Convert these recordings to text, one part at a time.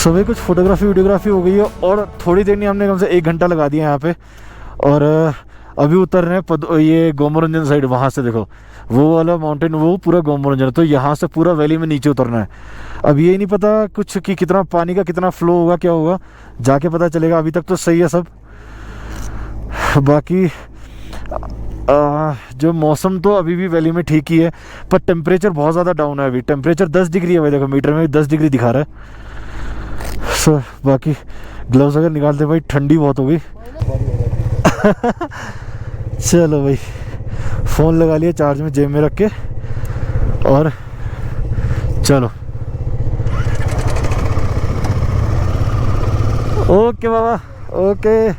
सुबह कुछ photography videography हो गई है और थोड़ी देर नहीं, हमने कम से 1 घंटा लगा दिया यहाँ पे। और अभी उतर रहे हैं ये गोमोरंजन साइड। वहाँ से देखो वो वाला माउंटेन, वो पूरा गोमोरंजन, तो यहाँ से पूरा वैली में नीचे उतरना है। अब ये नहीं पता कुछ कि कितना पानी का कितना फ्लो होगा, क्या होगा, जाके पता चलेगा। अभी तक तो सही है सब। बाकी जो मौसम तो अभी भी वैली में ठीक ही है, पर टेम्परेचर बहुत ज़्यादा डाउन है। अभी टेम्परेचर 10 डिग्री है भाई, देखो मीटर में 10 डिग्री दिखा रहा है। सो बाकी ग्लव्स अगर निकालते भाई, ठंडी बहुत हो गई। चलो भाई, फ़ोन लगा लिया चार्ज में, जेब में रख के, और चलो। ओके बाबा, ओके।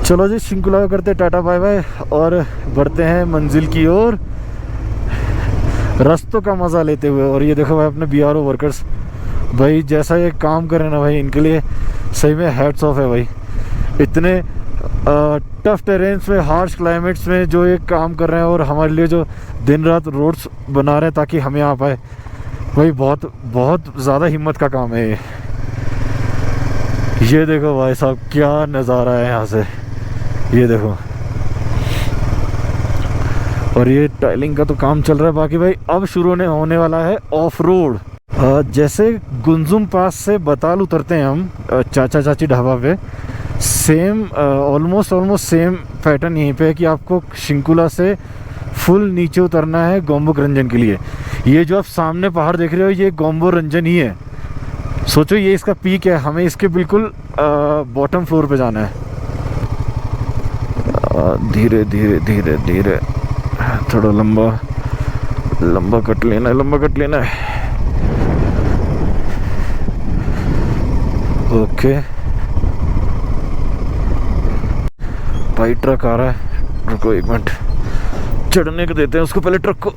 चलो जी, शिंकुला करते टाटा बाय बाय और बढ़ते हैं मंजिल की ओर रास्तों का मज़ा लेते हुए। और ये देखो भाई अपने BRO वर्कर्स भाई, जैसा ये काम कर रहे हैं ना भाई, इनके लिए सही में हैट्स ऑफ है भाई। इतने टफ टेरेन्स में, हार्श क्लाइमेट्स में जो ये काम कर रहे हैं और हमारे लिए जो दिन रात रोड्स बना रहे हैं ताकि हम यहाँ पाए भाई, बहुत बहुत ज़्यादा हिम्मत का काम है ये देखो भाई साहब, क्या नज़ारा है यहाँ से, ये देखो। और ये टाइलिंग का तो काम चल रहा है। बाकी भाई अब शुरू होने वाला है ऑफ रोड। जैसे गुंजुम पास से बताल उतरते हैं हम चाचा चाची ढाबा पे, सेम ऑलमोस्ट सेम पैटर्न यहीं पे है कि आपको शिंकुला से फुल नीचे उतरना है गोम्बो रंजन के लिए। ये जो आप सामने पहाड़ देख रहे हो, ये गोम्बो रंजन ही है। सोचो ये इसका पीक है, हमें इसके बिल्कुल बॉटम फ्लोर पे जाना है। धीरे धीरे धीरे धीरे, थोड़ा लंबा कट लेना है, लंबा कट लेना है। ओके भाई, ट्रक आ रहा है, रुको 1 मिनट, चढ़ने को देते हैं उसको पहले, ट्रक को।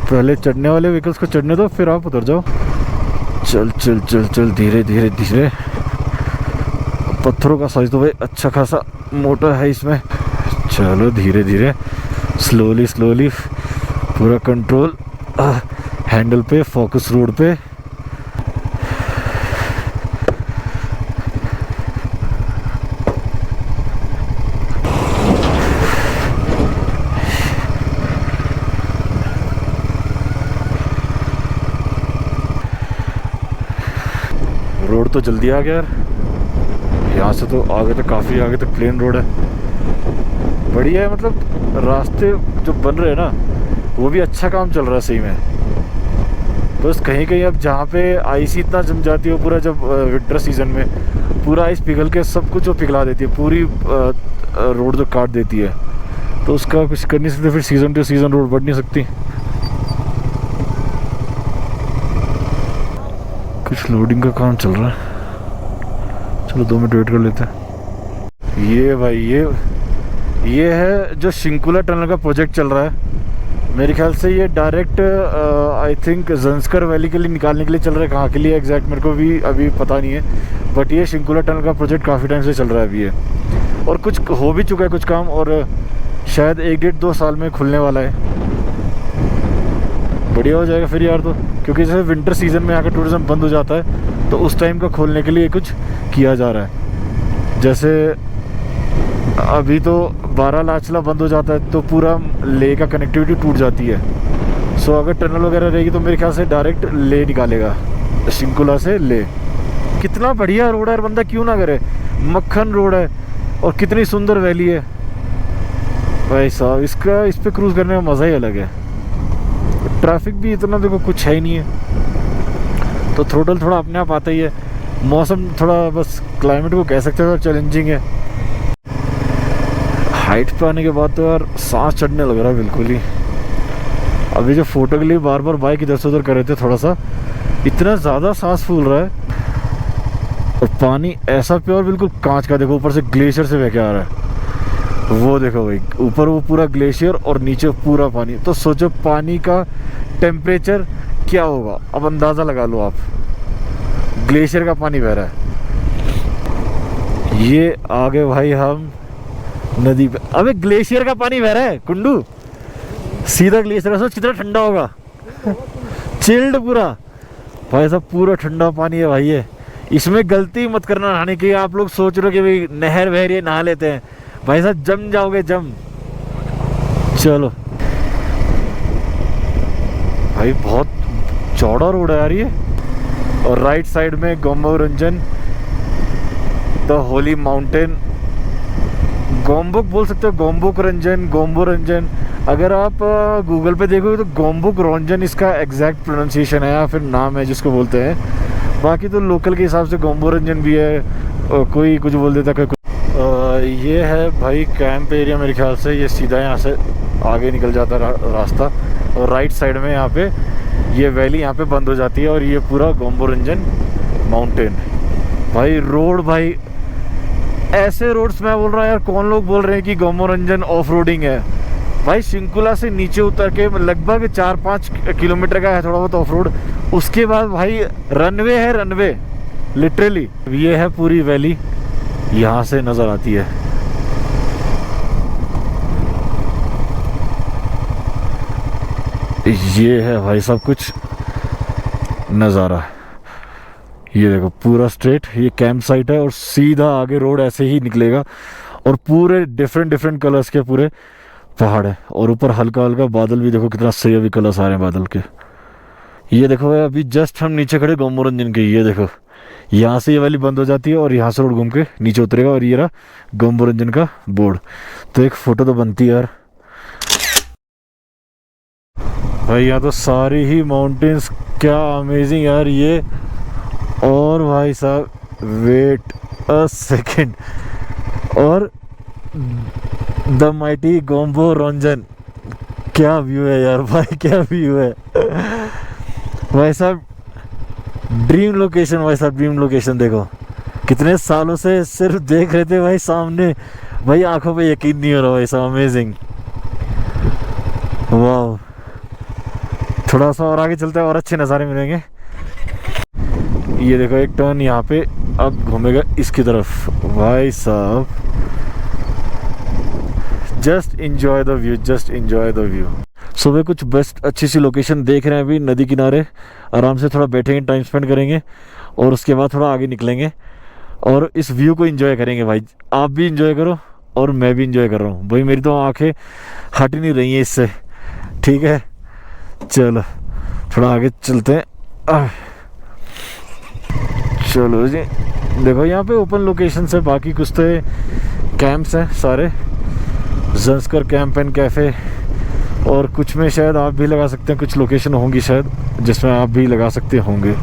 पहले चढ़ने वाले व्हीकल्स को चढ़ने दो, फिर आप उतर जाओ। चल चल चल चल, धीरे धीरे धीरे। पत्थरों का साइज तो भाई अच्छा खासा मोटा है इसमें। चलो धीरे धीरे, स्लोली स्लोली, पूरा कंट्रोल हैंडल पे, फोकस रोड पे। रोड तो जल्दी आ गया यार, यहाँ से तो आगे तक, काफ़ी आगे तक प्लेन रोड है, बढ़िया है। मतलब रास्ते जो बन रहे हैं ना, वो भी अच्छा काम चल रहा है सही में। बस कहीं कहीं अब जहाँ पे आइस इतना जम जाती है पूरा, जब विंटर सीजन में पूरा आइस पिघल के सब कुछ वो पिघला देती है, पूरी रोड जो काट देती है, तो उसका कुछ कर नहीं सकते। फिर सीज़न टू सीज़न रोड बढ़ नहीं सकती। कुछ लोडिंग का काम चल रहा है, चलो 2 मिनट वेट कर लेते हैं। ये भाई ये है जो शिंकुला टनल का प्रोजेक्ट चल रहा है। मेरे ख्याल से ये डायरेक्ट आई थिंक ज़ंस्कर वैली के लिए निकालने के लिए चल रहा है। कहाँ के लिए एग्जैक्ट मेरे को भी अभी पता नहीं है, बट ये शिंकुला टनल का प्रोजेक्ट काफ़ी टाइम से चल रहा है अभी ये, और कुछ हो भी चुका है कुछ काम, और शायद 1-1.5-2 साल में खुलने वाला है। बढ़िया हो जाएगा फिर यार तो, क्योंकि जैसे विंटर सीजन में यहाँ का टूरिज़्म बंद हो जाता है, तो उस टाइम का खोलने के लिए कुछ किया जा रहा है। जैसे अभी तो बारालाचला बंद हो जाता है, तो पूरा ले का कनेक्टिविटी टूट जाती है। सो अगर टनल वगैरह रहेगी तो मेरे ख्याल से डायरेक्ट ले निकालेगा, शिंकुला से ले। कितना बढ़िया रोड है, बंदा क्यों ना करे। मक्खन रोड है और कितनी सुंदर वैली है भाई साहब। इस पे क्रूज़ करने में मज़ा ही अलग है। ट्रैफिक भी इतना देखो कुछ है ही नहीं है, तो थ्रोटल थोड़ा अपने आप आता ही है। मौसम थोड़ा, बस क्लाइमेट को कह सकते हो चैलेंजिंग है। हाइट पे आने के बाद तो यार सांस चढ़ने लग रहा है बिल्कुल ही। अभी जो फोटो के लिए बार बार बाइक इधर से उधर कर रहे थे, थोड़ा सा इतना ज़्यादा सांस फूल रहा है। और पानी ऐसा प्योर बिल्कुल कांच का, देखो ऊपर से ग्लेशियर से बह के आ रहा है। वो देखो भाई, ऊपर वो पूरा ग्लेशियर और नीचे पूरा पानी। तो सोचो पानी का टेम्परेचर क्या होगा, अब अंदाज़ा लगा लो आप। ग्लेशियर का पानी बह रहा है। ये आगे भाई हम नदी पे, अबे ग्लेशियर का पानी बह रहा है कुंडू, सीधा ग्लेशियर। सोच कितना ठंडा होगा। चिल्ड पूरा भाई साहब, पूरा ठंडा पानी है भाई। ये इसमें गलती मत करना नहाने की। आप लोग सोच रहे हो कि भाई नहर वहर ये नहा लेते हैं, भाई साहब जम जाओगे, जम। चलो भाई, बहुत चौड़ा रोड है यार ये। और राइट साइड में गोम्बो रंजन, द होली माउंटेन, गोम्बुक बोल सकते हो, गोम्बुक रंजन, गोम्बो रंजन। अगर आप गूगल पे देखोगे तो गोम्बुक रंजन इसका एग्जैक्ट प्रोनाउंसिएशन है या फिर नाम है जिसको बोलते हैं। बाकी तो लोकल के हिसाब से गोम्बो रंजन भी है, कोई कुछ बोल देता है, कोई ये है भाई कैंप एरिया मेरे ख्याल से। ये सीधा यहाँ से आगे निकल जाता है रास्ता, और राइट साइड में यहाँ पे ये वैली यहाँ पे बंद हो जाती है, और ये पूरा गोम्बो रंजन माउंटेन। भाई रोड, भाई ऐसे रोड्स मैं बोल रहा हूँ यार, कौन लोग बोल रहे हैं कि गोम्बो रंजन ऑफ रोडिंग है। भाई शिंकुला से नीचे उतर के लगभग 4-5 किलोमीटर का है थोड़ा बहुत ऑफ रोड, उसके बाद भाई रनवे है, रनवे लिटरली। ये है पूरी वैली, यहाँ से नज़र आती है। ये है भाई सब कुछ नज़ारा। ये देखो पूरा स्ट्रेट, ये कैंप साइट है, और सीधा आगे रोड ऐसे ही निकलेगा, और पूरे डिफरेंट डिफरेंट कलर्स के पूरे पहाड़ है। और ऊपर हल्का हल्का बादल भी, देखो कितना सही अभी कलर्स आ रहे हैं बादल के। ये देखो भाई, अभी जस्ट हम नीचे खड़े गोम्बो रंजन के। ये देखो यहाँ से ये वाली बंद हो जाती है, और यहाँ से रोड घूम के नीचे उतरेगा, और ये रहा गोम्बो रंजन का बोर्ड। तो एक फ़ोटो तो बनती है यार। भाई यहाँ तो सारी ही माउंटेन्स, क्या अमेजिंग यार ये। और भाई साहब वेट अ सेकेंड, और द माइटी गोम्बो रंजन, क्या व्यू है यार भाई, क्या व्यू है भाई साहब। ड्रीम लोकेशन भाई साहब, ड्रीम लोकेशन। देखो कितने सालों से सिर्फ देख रहे थे भाई सामने, भाई आंखों पे यकीन नहीं हो रहा भाई साहब। अमेजिंग, वाह। थोड़ा सा और आगे चलते हैं और अच्छे नज़ारे मिलेंगे। ये देखो एक टर्न यहाँ पे अब घूमेगा इसकी तरफ, भाई साहब just enjoy the view, just enjoy the view. सुबह कुछ बेस्ट अच्छी सी लोकेशन देख रहे हैं अभी, नदी किनारे आराम से थोड़ा बैठेंगे, टाइम स्पेंड करेंगे, और उसके बाद थोड़ा आगे निकलेंगे और इस व्यू को एंजॉय करेंगे। भाई आप भी एंजॉय करो और मैं भी एंजॉय कर रहा हूँ भाई, मेरी तो आंखें हट ही नहीं रही हैं इससे। ठीक है चलो थोड़ा आगे चलते हैं। चलो जी, देखो यहाँ पे ओपन लोकेशन है, बाकी कुछ तो कैंप्स हैं सारे, ज़ंस्कर कैंप एंड कैफ़े, और कुछ में शायद आप भी लगा सकते हैं, कुछ लोकेशन होंगी शायद जिसमें आप भी लगा सकते होंगे।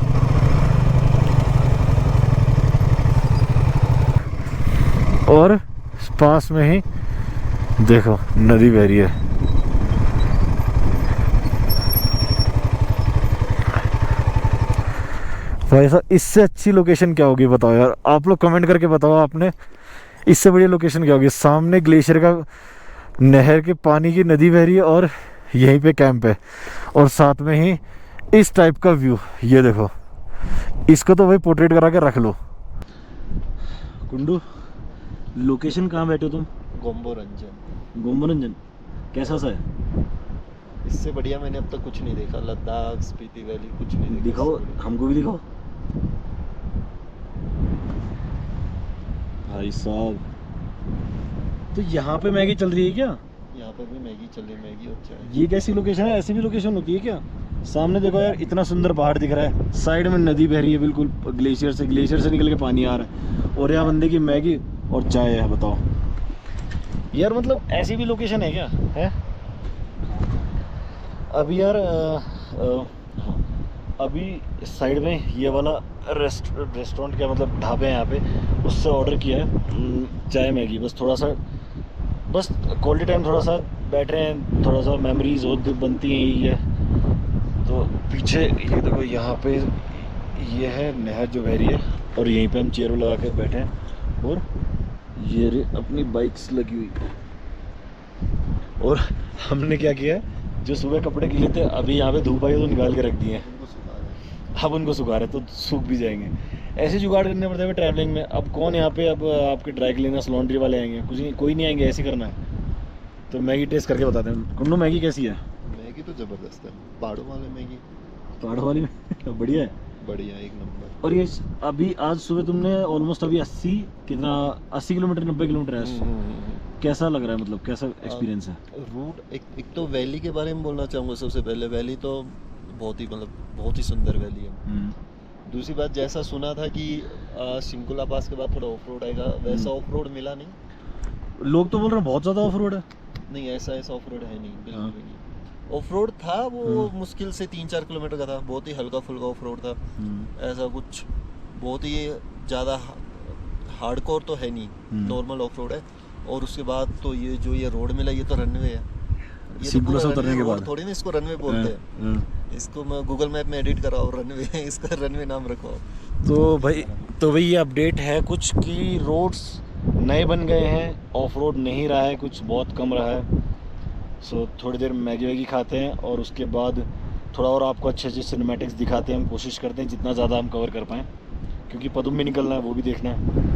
और पास में ही देखो नदी बह रही है। भाई साहब इससे अच्छी लोकेशन क्या होगी बताओ यार, आप लोग कमेंट करके बताओ, आपने इससे बढ़िया लोकेशन क्या होगी। सामने ग्लेशियर का, नहर के पानी की नदी बह रही है, और यहीं पे कैंप है, और साथ में ही इस टाइप का व्यू। ये देखो, इसको तो भाई पोर्ट्रेट करा के रख लो। कुंडू लोकेशन कहाँ बैठे हो तुम? गोम्बो रंजन। गोम्बो रंजन कैसा सा है? इससे बढ़िया मैंने अब तक कुछ नहीं देखा, लद्दाख स्पीति वैली कुछ नहीं देखा। दिखाओ हमको भी, दिखाओ भाई साहब। तो यहाँ पे मैगी चल रही है क्या? यहाँ पे भी मैगी चल रही है, मैगी और चाय। ये कैसी लोकेशन है? ऐसी भी लोकेशन होती है क्या? सामने देखो यार इतना सुंदर पहाड़ दिख रहा है, साइड में नदी बह रही है बिल्कुल ग्लेशियर से निकल के पानी आ रहा है, और यहाँ बंदे की मैगी और चाय है। बताओ यार, मतलब ऐसी भी लोकेशन है क्या? है अभी यार अभी साइड में ये वाला रेस्टोरेंट क्या मतलब ढाबे हैं यहाँ पे, उससे ऑर्डर किया है चाय मैगी। बस थोड़ा सा, बस क्वालिटी टाइम थोड़ा सा बैठ रहे हैं, थोड़ा सा मेमोरीज और बनती हैं यही है। तो पीछे ये देखो यहाँ पे ये है नहर जो बह रही है, और यहीं पे हम चेयर लगा के बैठे हैं, और ये अपनी बाइक्स लगी हुई। और हमने क्या किया है, जो सुबह कपड़े गिले थे अभी यहाँ पे धूप आई तो निकाल के रख दिए हैं, अब उनको सुखा रहे तो सूख भी जाएंगे। ऐसे जुगाड़ करने पड़ते हैं ट्रैवलिंग में। अब कौन यहाँ पे अब आपके ड्राई क्लीनर्स लॉन्ड्री वाले आएंगे? कोई नहीं आएंगे, ऐसे करना है। तो मैगी टेस्ट करके बताते हैं। कुंडू मैगी कैसी है? मैगी तो ज़बरदस्त है, पहाड़ों वाले मैगी पहाड़ों वाली में बढ़िया है। बढ़िया एक नंबर। और ये अभी आज सुबह तुमने ऑलमोस्ट अभी 80 किलोमीटर 90 किलोमीटर है, कैसा लग रहा है, मतलब कैसा एक्सपीरियंस है? रूट एक तो वैली के बारे में बोलना चाहूँगा सबसे पहले। वैली तो बहुत ही सुंदर वैली है। दूसरी बात, जैसा सुना था कि सिंकुला पास के बाद थोड़ा ऑफ रोड आएगा, वैसा ऑफ रोड मिला नहीं। लोग तो बोल रहे हैं बहुत ज़्यादा ऑफ रोड है। नहीं, ऐसा ऑफ रोड है नहीं, बिल्कुल भी नहीं। ऑफ रोड था वो मुश्किल से 3-4 किलोमीटर का था, बहुत ही हल्का फुल्का ऑफ रोड था। ऐसा कुछ बहुत ही ज़्यादा हार्डकोर तो है नहीं, नॉर्मल ऑफ रोड है। और उसके बाद तो ये रोड मिला, ये तो रनवे है। ये सिंकुला से तो उतरने के बाद थोड़ी ना इसको रनवे बोलते हैं। इसको मैं गूगल मैप में एडिट कराओ, रनवे है इसका, रनवे नाम रखो। तो भाई ये अपडेट है कुछ कि रोड्स नए बन गए हैं, ऑफ रोड नहीं रहा है, कुछ बहुत कम रहा है। सो थोड़ी देर मैगी वैगी खाते हैं और उसके बाद थोड़ा और आपको अच्छे अच्छे सिनेमैटिक्स दिखाते हैं। हम कोशिश करते हैं जितना ज़्यादा हम कवर कर पाएँ, क्योंकि पदुम भी निकलना है, वो भी देखना है।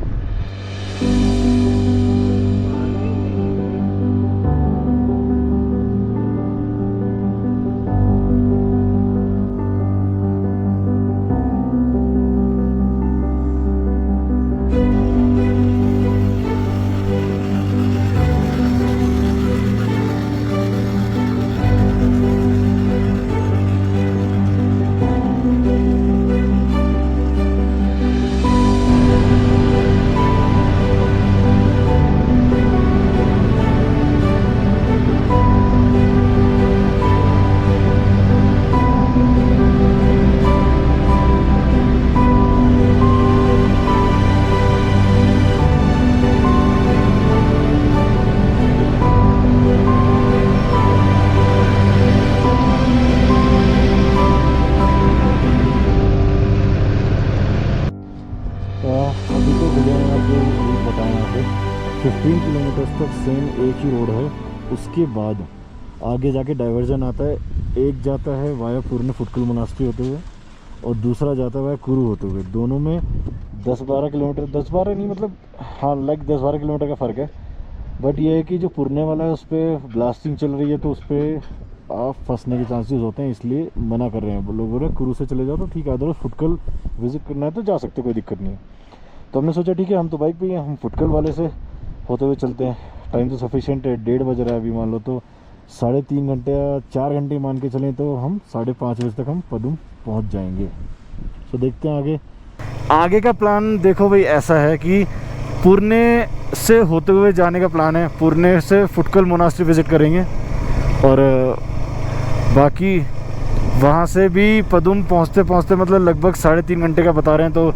अभी तो भैया ने आपको रूट बताया यहाँ पे 15 किलोमीटर तक सेम एक ही रोड है। उसके बाद आगे जाके डाइवर्जन आता है, एक जाता है वाया पूर्ण फुटकल मोनास्ट्री होते हुए और दूसरा जाता है वाया कुरू होते हुए। दोनों में 10-12 किलोमीटर, 10-12 नहीं मतलब हाँ लाइक 10-12 किलोमीटर का फ़र्क है। बट ये है कि जो पुरने वाला है उस पर ब्लास्टिंग चल रही है, तो उस पर आप फंसने के चांसेस होते हैं, इसलिए मना कर रहे हैं। लोग बोल रहे हैं कुरू से चले जाओ तो ठीक है, अदरवाइज फुटकल विजिट करना है तो जा सकते, कोई दिक्कत नहीं है। तो हमने सोचा ठीक है, हम तो बाइक पे ही हैं, हम फुटकल वाले से होते हुए चलते हैं। टाइम तो सफिशिएंट है, 1:30 बज रहा है अभी, मान लो तो 3.5 घंटे या 4 घंटे मान के चलें तो हम 5:30 बजे तक हम पदुम पहुंच जाएंगे। तो देखते हैं आगे का प्लान। देखो भाई ऐसा है कि पुरने से होते हुए जाने का प्लान है, पुरने से फुटकल मोनास्ट्री विज़िट करेंगे और बाकी वहाँ से भी पदुम पहुँचते पहुँचते मतलब लगभग 3.5 घंटे का बता रहे हैं, तो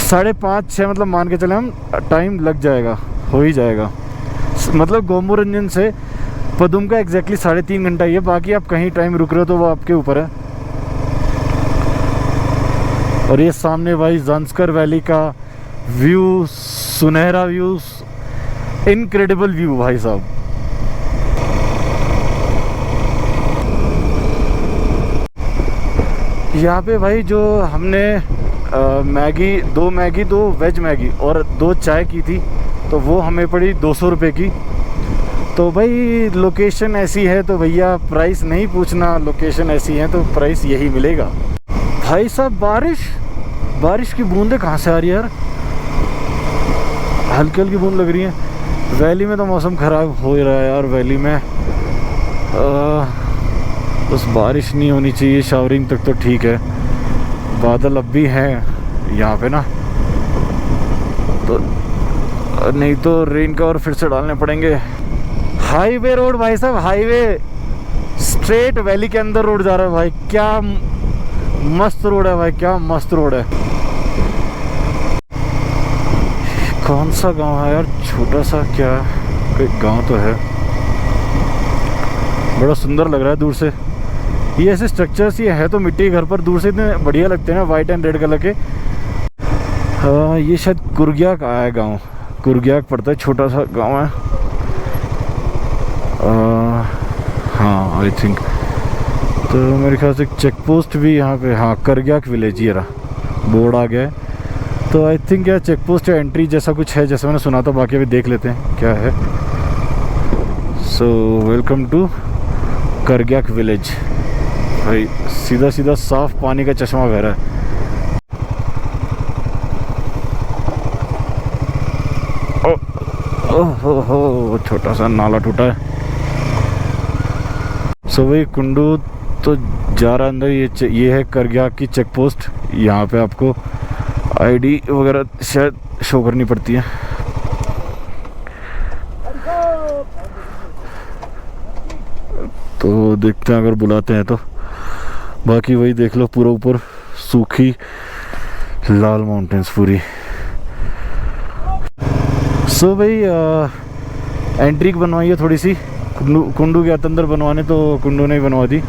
5:30-6 मतलब मान के चले हम, टाइम लग जाएगा, हो ही जाएगा। मतलब गोमुरंजन से पदुम का एग्जैक्टली 3.5 घंटा ही है। बाकी आप कहीं टाइम रुक रहे हो तो वो आपके ऊपर है। और ये सामने भाई ज़ांस्कर वैली का व्यू, सुनहरा व्यू, इनक्रेडिबल व्यू भाई साहब। यहाँ पे भाई जो हमने मैगी, 2 वेज मैगी और 2 चाय की थी, तो वो हमें पड़ी 200 रुपये की। तो भाई लोकेशन ऐसी है तो भैया प्राइस नहीं पूछना, लोकेशन ऐसी है तो प्राइस यही मिलेगा। भाई साहब बारिश की बूंदें कहाँ से आ रही है यार, हल्की हल्की बूंद लग रही है। वैली में तो मौसम ख़राब हो ही रहा है यार, वैली में बस बारिश नहीं होनी चाहिए, शावरिंग तक तो ठीक है। बादल अब भी हैं यहाँ पे ना, तो नहीं तो रेन कवर फिर से डालने पड़ेंगे। हाईवे रोड भाई साहब, हाईवे स्ट्रेट वैली के अंदर रोड जा रहा है भाई। क्या मस्त रोड है भाई, क्या मस्त रोड है। कौन सा गांव है यार, छोटा सा क्या कोई गांव तो है, बड़ा सुंदर लग रहा है दूर से। ये ऐसे स्ट्रक्चर्स ये है तो मिट्टी के घर पर दूर से इतने बढ़िया लगते हैं ना, वाइट एंड रेड कलर के। हाँ ये शायद कुरग्याक आया है गांव, कुरग्याक पड़ता है, छोटा सा गांव है। हाँ आई थिंक तो मेरे ख्याल से चेक पोस्ट भी यहाँ पे, हाँ करग्याक विलेज ये रहा, बोर्ड आ गया है। तो आई थिंक यार चेक पोस्ट या एंट्री जैसा कुछ है, जैसा मैंने सुना था। बाकी अभी देख लेते हैं क्या है। So welcome to Kargyak village. भाई सीधा सीधा साफ पानी का चश्मा बह रहा है। ओहो छोटा सा नाला टूटा है। सो भाई कुंडू तो जा रहा अंदर। ये है करग्या की चेक पोस्ट। यहाँ पे आपको आईडी वगैरह शायद शो करनी पड़ती है। तो देखते हैं अगर बुलाते हैं तो। बाकी वही देख लो पूरा ऊपर सूखी लाल माउंटेन्स पूरी। सो भाई एंट्री बनवाई है थोड़ी सी। कुंडू गया था अंदर बनवाने तो कुंडू ने ही बनवा दी।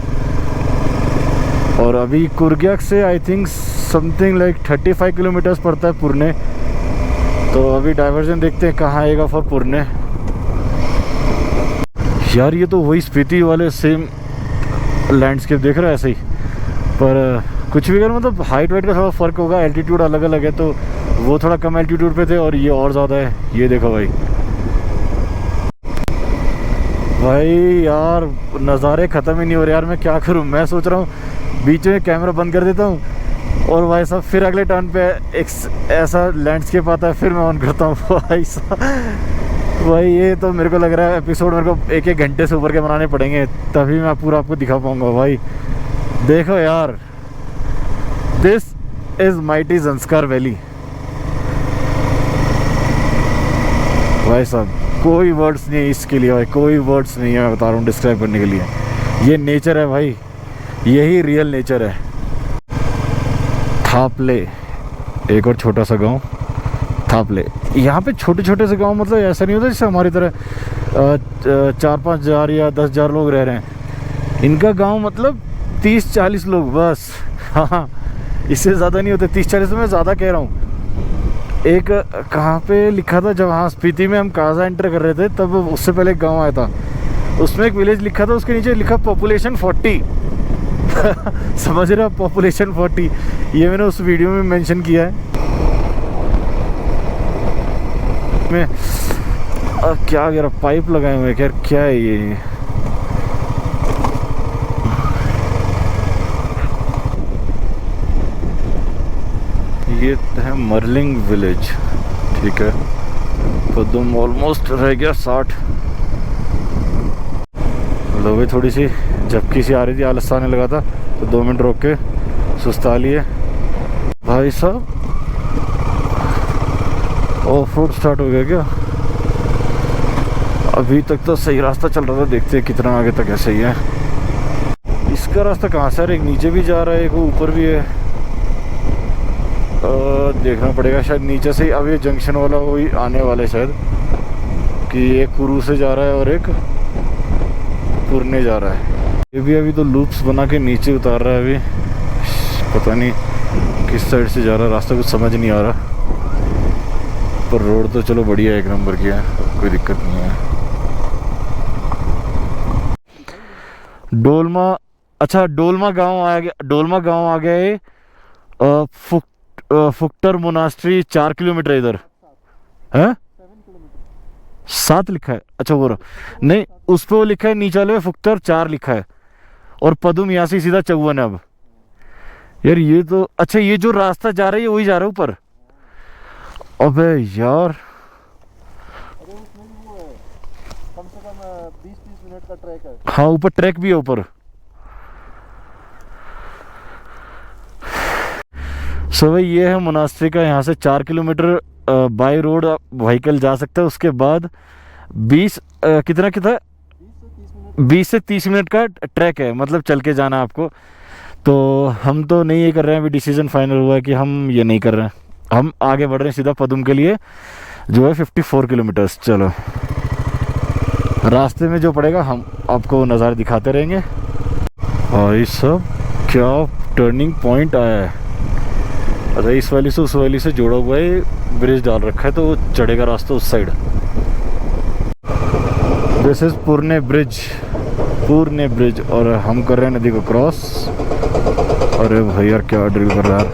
और अभी कुर्ग्याक से I think something like 35 kilometres पड़ता है पुरने। तो अभी डाइवर्जन देखते हैं कहाँ आएगा फॉर पुरने। यार ये तो वही स्पीति वाले सेम लैंडस्केप देख रहा है ऐसे ही, पर कुछ भी कर मतलब हाइट वाइट का थोड़ा फ़र्क होगा। एल्टीट्यूड अलग अलग है तो वो थोड़ा कम एल्टीट्यूड पे थे और ये और ज़्यादा है। ये देखो भाई भाई यार नज़ारे ख़त्म ही नहीं हो रहे यार। मैं क्या करूं, मैं सोच रहा हूँ बीच में कैमरा बंद कर देता हूँ और भाई साहब फिर अगले टर्न पे एक ऐसा लैंडस्केप आता है फिर मैं ऑन करता हूँ। भाई साहब भाई ये तो मेरे को लग रहा है एपिसोड मेरे को एक घंटे से ऊपर के बनाने पड़ेंगे तभी मैं पूरा आपको दिखा पाऊँगा। भाई देखो यार, this is mighty Zanskar valley. भाई साहब कोई वर्ड्स नहीं है इसके लिए भाई, कोई वर्ड्स नहीं है मैं बता रहा हूँ डिस्क्राइब करने के लिए। ये नेचर है भाई, यही रियल नेचर है। थापले एक और छोटा सा गांव थापले। यहाँ पे छोटे छोटे से गांव मतलब ऐसा नहीं होता जैसे हमारी तरह 4-5 हज़ार या 10 हज़ार लोग रह रहे हैं। इनका गांव मतलब 30-40 लोग बस। हाँ इससे ज़्यादा नहीं होते। 30-40 में ज़्यादा कह रहा हूँ। एक कहाँ पे लिखा था जब हाँ स्पीति में हम काजा एंटर कर रहे थे तब उससे पहले एक गांव आया था, उसमें एक विलेज लिखा था, उसके नीचे लिखा पॉपुलेशन 40। समझ रहे हो, पॉपुलेशन 40। ये मैंने उस वीडियो में मेंशन किया है। मैं क्या कह रहा, पाइप लगाए हुए हैं क्या है ये। ये है मर्लिंग विलेज, ठीक है। पदम ऑलमोस्ट रह गया 60। लो भाई थोड़ी सी झपकी सी आ रही थी, आलस आने लगा था तो 2 मिनट रोक के सुस्ता लिए। भाई साहब ऑफ रोड स्टार्ट हो गया क्या? अभी तक तो सही रास्ता चल रहा था, देखते हैं कितना आगे तक है सही है। इसका रास्ता कहाँ से है? एक नीचे भी जा रहा है, एक ऊपर भी है। देखना पड़ेगा शायद नीचे से ही। अब ये जंक्शन वाला वही आने वाला है शायद, कि एक कुरू से जा रहा है और एक पुरने जा रहा है। ये भी अभी तो लूप्स बना के नीचे उतार रहा है। अभी पता नहीं किस साइड से जा रहा है, रास्ता कुछ समझ नहीं आ रहा। पर रोड तो चलो बढ़िया एक नंबर की है, कोई दिक्कत नहीं है। डोलमा, अच्छा डोलमा गांव आ गया। डोलमा गांव आ गया है। फुक्टर मोनास्ट्री 4 किलोमीटर इधर है। 7 लिखा है, अच्छा वो नहीं, उस पे वो लिखा है नीचे वाले में फुक्टर 4 लिखा है और पदुम यहाँ से सीधा 54 है। अब यार ये तो अच्छा, ये जो रास्ता जा रहा है वही जा रहा है ऊपर। अबे यार कम से कम 20-30 मिनट का ट्रैक है। हाँ ऊपर ट्रैक भी है ऊपर। सो भाई ये है मोनास्ट्री का, यहाँ से 4 किलोमीटर बाय रोड व्हीकल जा सकता है। उसके बाद 20 कितना 20 से 30 मिनट का ट्रैक है, मतलब चल के जाना आपको। तो हम तो नहीं ये कर रहे हैं, अभी डिसीजन फाइनल हुआ है कि हम ये नहीं कर रहे हैं। हम आगे बढ़ रहे हैं सीधा पदुम के लिए जो है 54 किलोमीटर्स। चलो रास्ते में जो पड़ेगा हम आपको नज़ारे दिखाते रहेंगे। भाई साहब क्या टर्निंग पॉइंट आया है। अच्छा इस वाली से उस वाली से जोड़ा हुआ है, ब्रिज डाल रखा है तो वो चढ़ेगा रास्ता उस साइड। दिस इज पुरने ब्रिज और हम कर रहे हैं नदी को क्रॉस। अरे भाई यार क्या ड्रिल कर रहा है।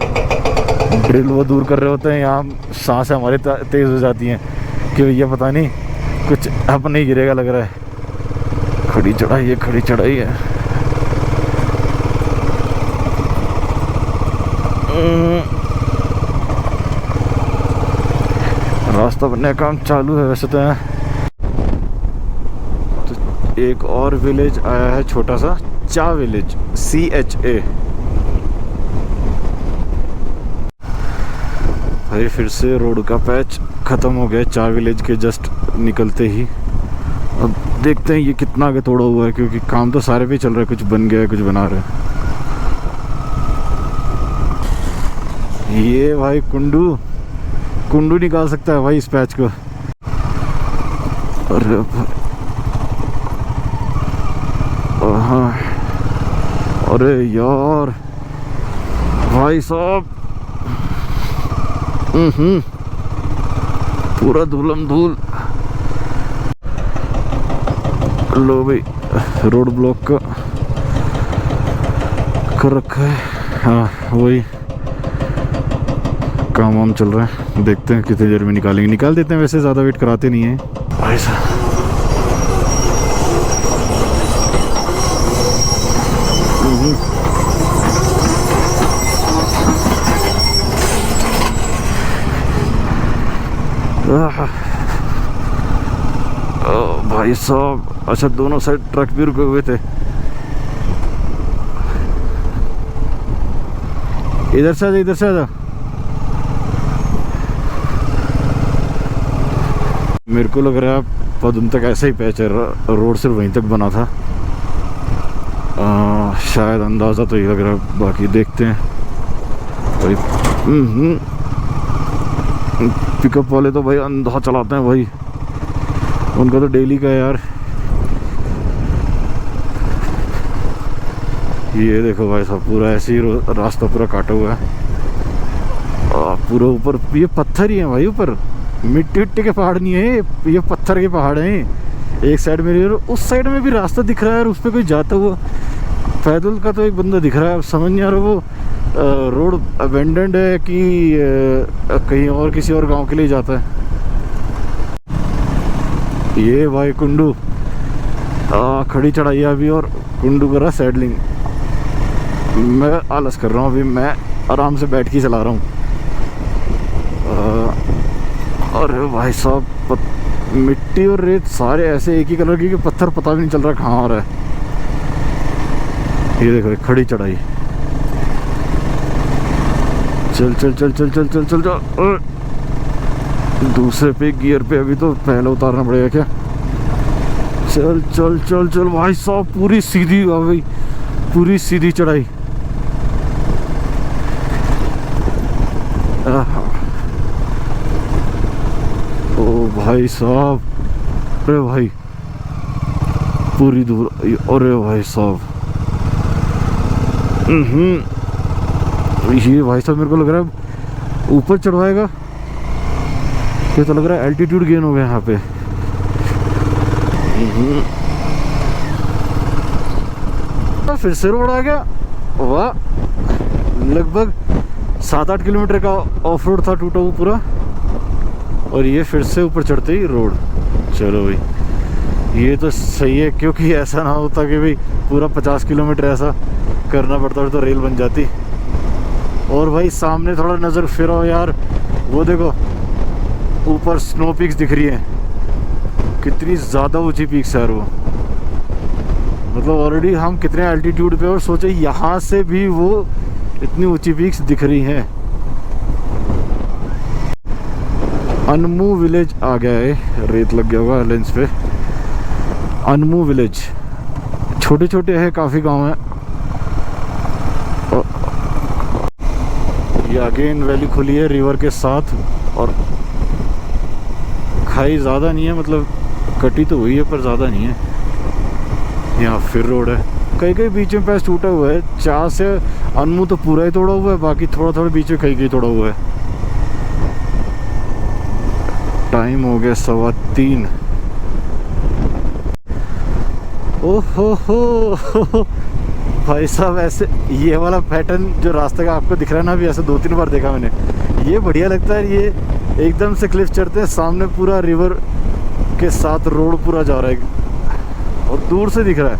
ड्रिल वो दूर कर रहे होते हैं, यहाँ सांसें हमारी तेज़ हो जाती हैं कि भैया पता नहीं कुछ अब नहीं गिरेगा लग रहा है। खड़ी चढ़ाई है। रास्ता बनने का काम चालू है वैसे तो। एक और विलेज आया है छोटा सा, चा विलेज, CHA। भाई फिर से रोड का पैच ख़त्म हो गया चा विलेज के जस्ट निकलते ही। अब देखते हैं ये कितना आगे तोड़ा हुआ है, क्योंकि काम तो सारे पे चल रहा है, कुछ बन गया है कुछ बना रहे हैं। ये भाई कुंडू निकाल सकता है भाई इस पैच को। अरे हाँ, अरे यार भाई साहब, पूरा धूलम धूल। लो भाई रोड ब्लॉक का कर रखा है। हाँ वही काम वाम चल रहा है, देखते हैं कितनी देर में निकालेंगे। निकाल देते हैं, वैसे ज़्यादा वेट कराते नहीं है भाई साहब। भाई साहब, अच्छा दोनों साइड ट्रक भी रुके हुए थे। इधर से आजा, इधर से आजा। मेरे को लग रहा है पदम तक ऐसा ही पैच है, रोड सिर्फ वहीं तक बना था। शायद अंदाज़ा तो ये लग रहा है, बाकी देखते हैं भाई। पिकअप वाले तो भाई अंधा चलाते हैं भाई, उनका तो डेली का है यार। ये देखो भाई साहब, पूरा ऐसे ही रास्ता पूरा काटा हुआ है। पूरा ऊपर ये पत्थर ही है भाई, ऊपर मिट्टी विट्टी के पहाड़ नहीं है, ये पत्थर के पहाड़ हैं। एक साइड में उस साइड में भी रास्ता दिख रहा है और उस पर कोई जाता हुआ पैदल का तो एक बंदा दिख रहा है। अब समझ नहीं आ रहा वो रोड अबेंडेंड है कि कहीं और किसी और गांव के लिए जाता है। ये भाई कुंडू खड़ी चढ़ाई है अभी, और कुंडू कर रहा सैडलिंग। मैं आलस कर रहा हूँ अभी, मैं आराम से बैठ के चला रहा हूँ। अरे भाई साहब, मिट्टी और रेत सारे ऐसे एक ही कलर की कि पत्थर पता भी नहीं चल रहा कहाँ आ रहा है। ये देखो खड़ी चढ़ाई। चल चल चल चल चल चल चल चल। दूसरे पे गियर पे, अभी तो पहले उतारना पड़ेगा क्या। चल चल चल चल भाई साहब, पूरी सीधी भाई, पूरी सीधी चढ़ाई। ओ भाई साहब, अरे भाई पूरी दूर। अरे भाई साहब, ये भाई साहब मेरे को लग रहा है ऊपर चढ़वाएगा। ये तो लग रहा है एल्टीट्यूड गेन हो गया यहाँ पे। फिर से रोड आ गया, वाह। लगभग 7-8 किलोमीटर का ऑफ रोड था टूटा हुआ पूरा, और ये फिर से ऊपर चढ़ते ही रोड। चलो भाई ये तो सही है, क्योंकि ऐसा ना होता कि भाई पूरा 50 किलोमीटर ऐसा करना पड़ता तो रेल बन जाती। और भाई सामने थोड़ा नज़र फिराओ यार, वो देखो ऊपर स्नो पीक्स दिख रही है। कितनी ज़्यादा ऊंची पीक्स है यार वो, मतलब ऑलरेडी हम कितने एल्टीट्यूड पे, और सोचे यहाँ से भी वो इतनी ऊंची पीक्स दिख रही हैं। अनमू विलेज आ गया है, रेत लग गया होगा लेंस पे। अनमू विलेज छोटे छोटे है, काफ़ी गांव हैं। ये अगेन वैली खुली है रिवर के साथ, और खाई ज़्यादा नहीं है, मतलब कटी तो हुई है पर ज़्यादा नहीं है। यहाँ फिर रोड है, कई कई बीच में पैच टूटा हुआ है। 4 से अनमू तो पूरा ही तोड़ा हुआ है, बाकी थोड़ा थोड़ा बीच में कई कई तोड़ा हुआ है। टाइम हो गया 3:15। ओहो भाई साहब, ऐसे ये वाला पैटर्न जो रास्ते का आपको दिख रहा है ना, अभी ऐसे 2-3 बार देखा मैंने। ये बढ़िया लगता है। ये एकदम से क्लिफ चढ़ते हैं, सामने पूरा रिवर के साथ रोड पूरा जा रहा है, और दूर से दिख रहा है।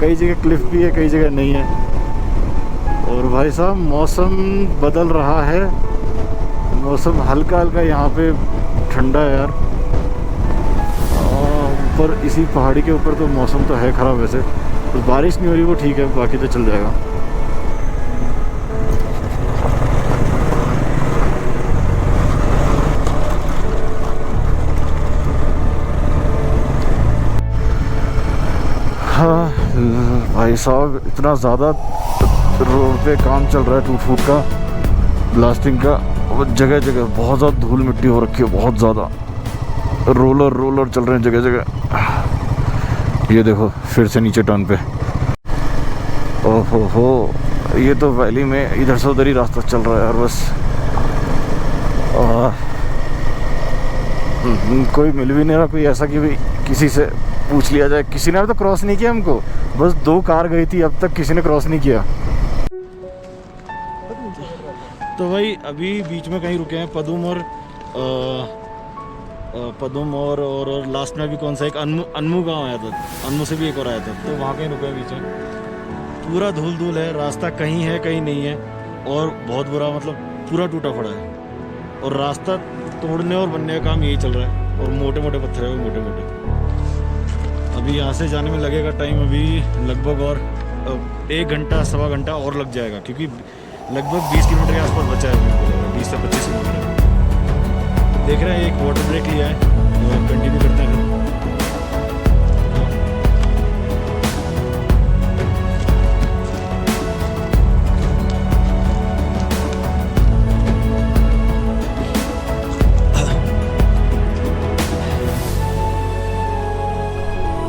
कई जगह क्लिफ भी है, कई जगह नहीं है। और भाई साहब मौसम बदल रहा है, मौसम हल्का हल्का यहाँ पे ठंडा है यार। ऊपर इसी पहाड़ी के ऊपर तो मौसम तो है ख़राब वैसे, तो बारिश नहीं हो रही वो ठीक है, बाकी तो चल जाएगा। हाँ भाई साहब, इतना ज़्यादा रोड पे काम चल रहा है 2 फुट का ब्लास्टिंग का, और जगह जगह बहुत ज़्यादा धूल मिट्टी हो रखी है, बहुत ज़्यादा रोलर चल रहे हैं जगह जगह। ये देखो फिर से नीचे टर्न पे, ओहो हो, ये तो वैली में इधर से उधर ही रास्ता चल रहा है यार बस। कोई मिल भी नहीं रहा कोई ऐसा कि भाई किसी से पूछ लिया जाए। किसी ने तो क्रॉस नहीं किया हमको, बस 2 कार गई थी, अब तक किसी ने क्रॉस नहीं किया। तो भाई अभी बीच में कहीं रुके हैं, पदुम और लास्ट में भी कौन सा एक अनमू गांव आया था, अनमू से भी एक और आया था, तो वहाँ कहीं रुके हैं बीच में। पूरा धूल है, रास्ता कहीं है कहीं नहीं है, और बहुत बुरा मतलब पूरा टूटा पड़ा है, और रास्ता तोड़ने और बनने का काम यही चल रहा है, और मोटे मोटे पत्थर है वो मोटे मोटे। अभी यहाँ से जाने में लगेगा टाइम अभी लगभग और 1 घंटा सवा घंटा और लग जाएगा, क्योंकि लगभग 20 किलोमीटर के आसपास बचा है, मेरे को लग रहा है 20 से 25 किलोमीटर। देख रहे हैं एक वाटर ब्रेक लिया है, तो कंटिन्यू करते हैं।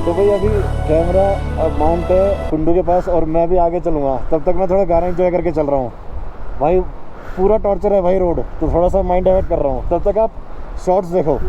तो भाई अभी कैमरा माउंट है कुंडू के पास, और मैं भी आगे चलूँगा, तब तक मैं थोड़ा गाना एंजॉय करके चल रहा हूँ भाई। पूरा टॉर्चर है भाई रोड, तो थोड़ा सा माइंड डाइवर्ट कर रहा हूँ, तब तक आप शॉर्ट्स देखो।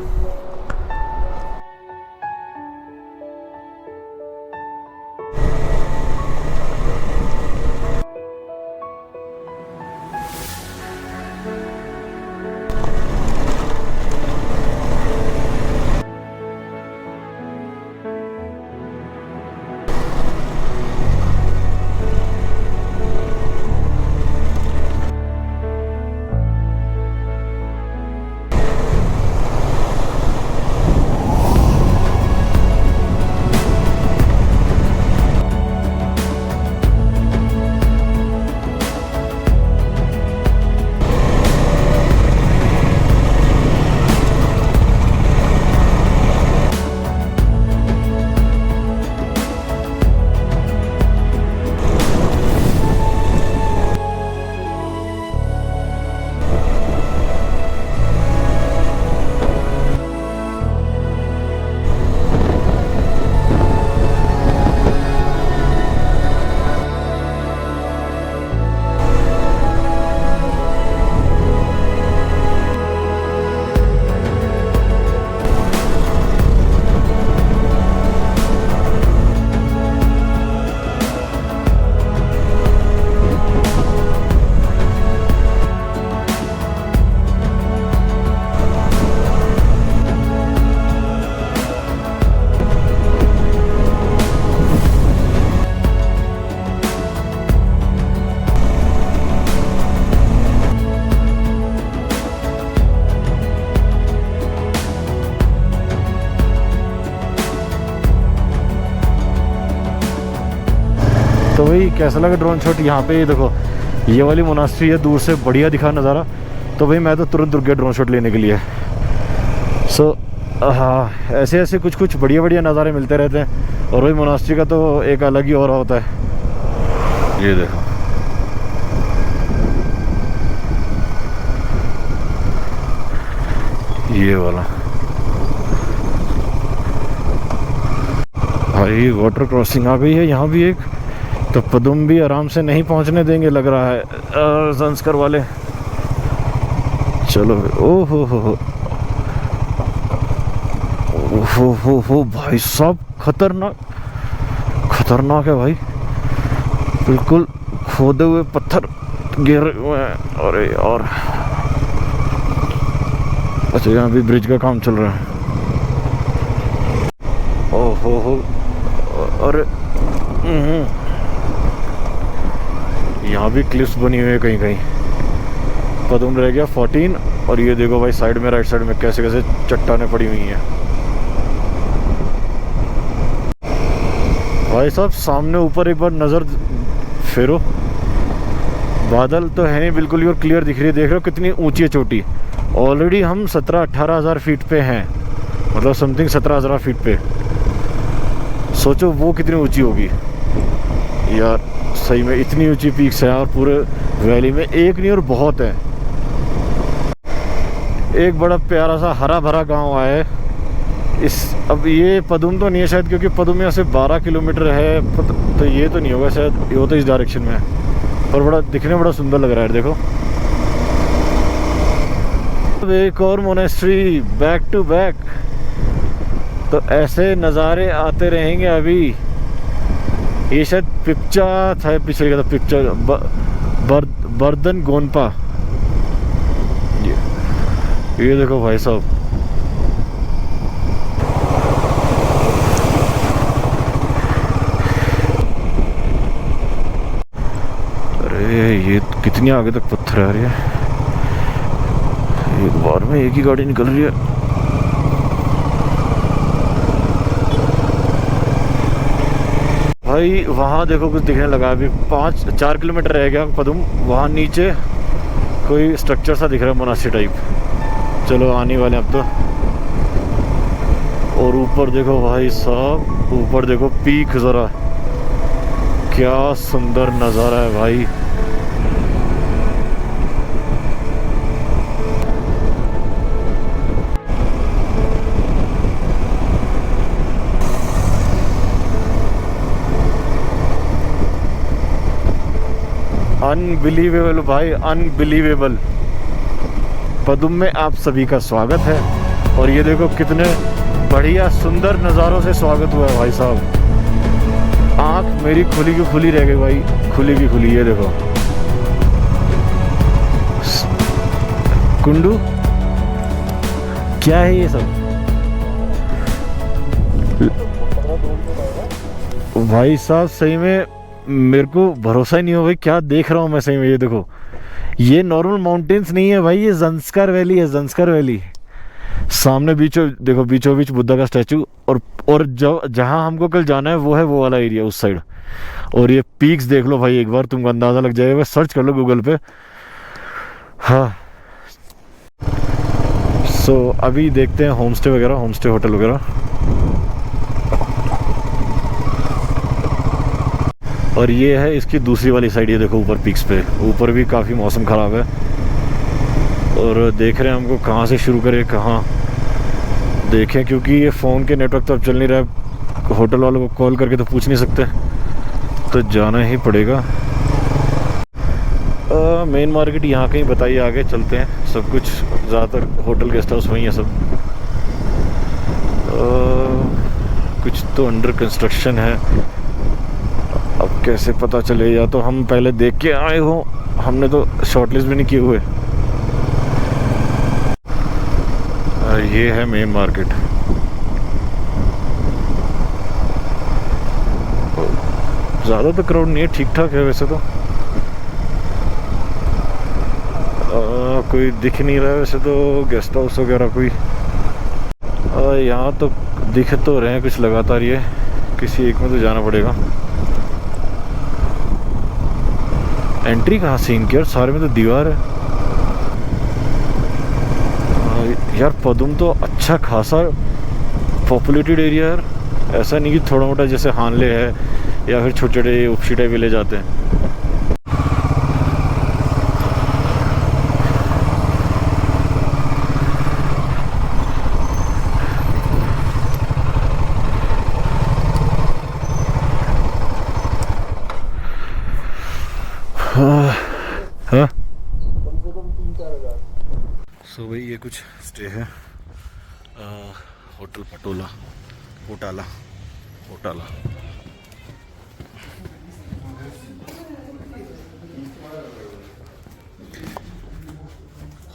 तो भाई कैसा लगा ड्रोन शॉट? यहाँ पे देखो ये वाली मोनास्ट्री है, दूर से बढ़िया दिखा नज़ारा, तो भाई मैं तो तुरंत रुक गया ड्रोन शॉट लेने के लिए। सो हाँ, ऐसे ऐसे कुछ कुछ बढ़िया बढ़िया नज़ारे मिलते रहते हैं, और वही मोनास्ट्री का तो एक अलग ही और होता है। ये देखो ये वाला भाई वाटर क्रॉसिंग आ गई है यहाँ भी एक, तो पदुम भी आराम से नहीं पहुँचने देंगे लग रहा है संस्कर वाले। चलो ओ हो भाई साहब, खतरनाक है भाई, बिल्कुल खोदे हुए पत्थर गिर हुए हैं। अरे यार, अच्छा यहाँ भी ब्रिज का काम चल रहा है। ओहो अरे यहाँ भी क्लिप्स बनी हुई है कहीं कहीं। पदुम रह गया 14 और ये देखो भाई साइड में, राइट साइड में कैसे कैसे चट्टानें पड़ी हुई हैं भाई साहब। सामने ऊपर एक बार नज़र फेरो, बादल तो है नहीं बिल्कुल ही और क्लियर दिख रही है। देख रहे हो कितनी ऊंची है चोटी। ऑलरेडी हम 17-18 हज़ार फीट पे हैं, मतलब समथिंग 17 हज़ार फीट पे। सोचो वो कितनी ऊंची होगी यार। सही में इतनी ऊंची पीक्स हैं और पूरे वैली में एक नहीं और बहुत है। एक बड़ा प्यारा सा हरा भरा गांव आया है इस। अब ये पदुम तो नहीं है शायद, क्योंकि पदुम यहाँ से 12 किलोमीटर है, तो ये तो नहीं होगा शायद, ये तो इस डायरेक्शन में है। पर बड़ा दिखने में बड़ा सुंदर लग रहा है। देखो अब एक और मोनेस्ट्री बैक टू बैक। तो ऐसे नज़ारे आते रहेंगे। अभी ये शायद पिप्चा था, पिछले का था पिप्चा, बर्दन गोनपा। ये देखो भाई साहब, अरे ये कितनी आगे तक पत्थर आ रही है। एक बार में एक ही गाड़ी निकल रही है। भाई वहाँ देखो कुछ दिखने लगा। अभी 4 किलोमीटर रह गया पदुम। वहाँ नीचे कोई स्ट्रक्चर सा दिख रहा है, मोनास्ट्री टाइप। चलो आने वाले अब तो। और ऊपर देखो भाई साहब, ऊपर देखो पीक ज़रा, क्या सुंदर नज़ारा है भाई। अनबिलीवेबल भाई, अनबिलीवेबल। पदुम में आप सभी का स्वागत है। और ये देखो कितने बढ़िया सुंदर नज़ारों से स्वागत हुआ है भाई साहब। आँख मेरी खुली की खुली रह गई भाई, खुली की खुली। ये देखो कुंडू, क्या है ये सब भाई साहब। सही में मेरे को भरोसा ही नहीं हो भाई, क्या देख रहा हूँ मैं सही में। ये देखो, ये नॉर्मल माउंटेन्स नहीं है भाई, ये ज़ंस्कार वैली है, ज़ंस्कार वैली। सामने देखो बीचों बीच बुद्धा का स्टैचू। और जो जहाँ हमको कल जाना है वो है वो वाला एरिया उस साइड। और ये पीक्स देख लो भाई, एक बार तुमको अंदाज़ा लग जाएगा। सर्च कर लो गूगल पे। हाँ सो अभी देखते हैं होम स्टे वगैरह, होम स्टे होटल वगैरह। और ये है इसकी दूसरी वाली साइड। ये देखो ऊपर पीक्स पे, ऊपर भी काफ़ी मौसम ख़राब है। और देख रहे हैं हमको कहाँ से शुरू करें, कहाँ देखें, क्योंकि ये फ़ोन के नेटवर्क तो अब चल नहीं रहा है। होटल वालों को कॉल करके तो पूछ नहीं सकते, तो जाना ही पड़ेगा। मेन मार्केट यहाँ कहीं बताइए, आगे चलते हैं। सब कुछ ज़्यादातर होटल गेस्ट हाउस वहीं है सब। कुछ तो अंडर कंस्ट्रक्शन है, अब कैसे पता चले। या तो हम पहले देख के आए हो, हमने तो शॉर्टलिस्ट भी नहीं किए हुए। ये है मेन मार्केट। ज़्यादा तो क्राउड नहीं है, ठीक ठाक है वैसे तो। कोई दिख नहीं रहा है वैसे तो, गेस्ट हाउस वगैरह कोई। यहाँ तो दिख तो रहे हैं कुछ लगातार, ये किसी एक में तो जाना पड़ेगा। एंट्री कहाँ से इनकी यार, सारे में तो दीवार है। यार पदुम तो अच्छा खासा पॉपुलेटेड एरिया है यार। ऐसा नहीं कि थोड़ा मोटा जैसे हानले है या फिर छोटे छोटे उपशी टाइप विलेज आते हैं। हाँ सो भाई ये कुछ स्टे है। होटल पटोला, होटाला।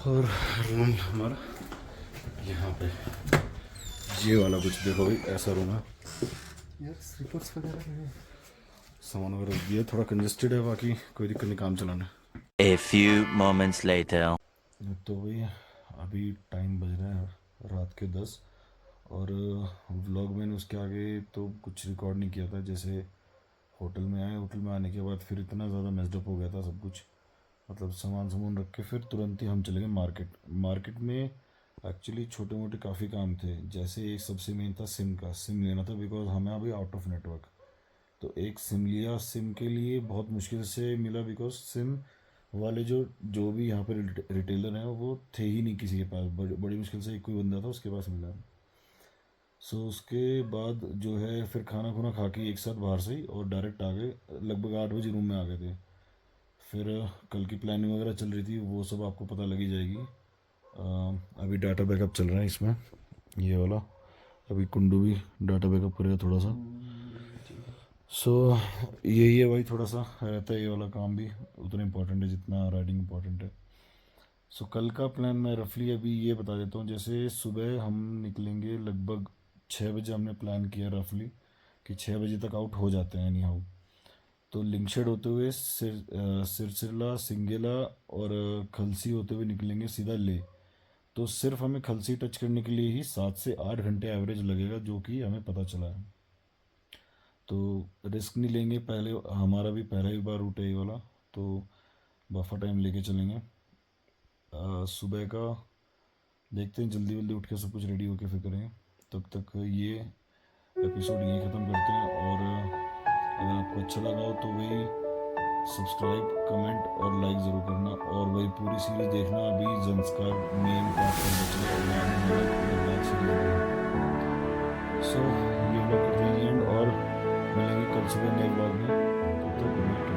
और रूम हमारा यहाँ पे, ये वाला कुछ देखो भाई, ऐसा रूम है यार। स्लीपर्स वगैरह सामान वगैरह दिया, थोड़ा कंजेस्टेड है, बाकी कोई दिक्कत नहीं, काम चलाना। A few moments later. तो भाई अभी टाइम बज रहा है रात के 10 और व्लॉग मैंने उसके आगे तो कुछ रिकॉर्ड नहीं किया था। जैसे होटल में आए, होटल में आने के बाद फिर इतना ज़्यादा मेस्डअप हो गया था सब कुछ, मतलब सामान रख के फिर तुरंत ही हम चले गए मार्केट। मार्केट में एक्चुअली छोटे मोटे काफ़ी काम थे। जैसे एक सबसे मेन था सिम का, सिम लेना था बिकॉज हमें अभी आउट ऑफ नेटवर्क। तो एक सिम लिया, सिम के लिए बहुत मुश्किल से मिला बिकॉज सिम वाले जो भी यहाँ पे रिटेलर हैं वो थे ही नहीं किसी के पास। बड़ी मुश्किल से एक कोई बंदा था उसके पास मिला। सो उसके बाद जो है फिर खाना खुना खा के एक साथ बाहर से ही और डायरेक्ट आ गए, लगभग 8 बजे रूम में आ गए थे। फिर कल की प्लानिंग वगैरह चल रही थी, वो सब आपको पता लगी जाएगी। अभी डाटा बैकअप चल रहा है इसमें, ये वाला। अभी कुंडू भी डाटा बैकअप करेगा थोड़ा सा। सो यही है भाई, थोड़ा सा रहता है ये वाला काम भी, उतना इम्पोर्टेंट है जितना राइडिंग इम्पोर्टेंट है। सो कल का प्लान मैं रफली अभी ये बता देता हूँ। जैसे सुबह हम निकलेंगे लगभग 6 बजे, हमने प्लान किया रफली कि 6 बजे तक आउट हो जाते हैं एनी हाउ। तो लिंकशेड होते हुए सिरसिरला, सिंगेला और खलसी होते हुए निकलेंगे सीधा ले। तो सिर्फ हमें खलसी टच करने के लिए ही 7 से 8 घंटे एवरेज लगेगा, जो कि हमें पता चला है। तो रिस्क नहीं लेंगे, पहले हमारा भी पहला ही बार रूट है ये वाला, तो बफर टाइम लेके चलेंगे। सुबह का देखते हैं, जल्दी जल्दी उठ के सब कुछ रेडी होके फिर करेंगे। तब तक ये एपिसोड यहीं ख़त्म करते हैं। और अगर आपको अच्छा लगा हो तो वही सब्सक्राइब, कमेंट और लाइक ज़रूर करना। और वही पूरी सीरीज़ देखना, अभी ज़ंस्कार मेन पार्ट में बचा है और आने वाला पूरा ब्लॉग सीरीज। सो ये ब्लॉग करते हैं एंड और मिलेंगे कल सुबह नए ब्लॉग में। तब तक गुड नाइट।